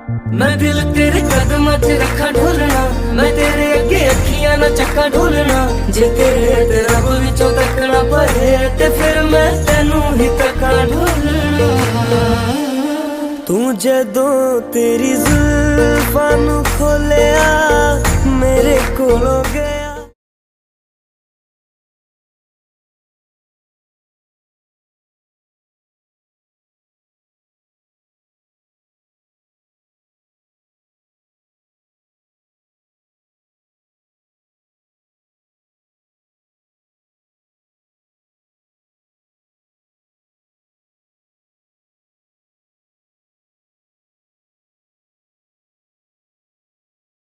मैं दिल तेरे कदमां च रखा ढोलना, मैं तेरे अगे अखियां ना चक्का ढोलना। जे तेरे ते रब विचों तकना पए ते फिर मैं तैनू ही तक्का ढोलना। तू जदों तेरी जुल्फां नू खोलिया मेरे कोलों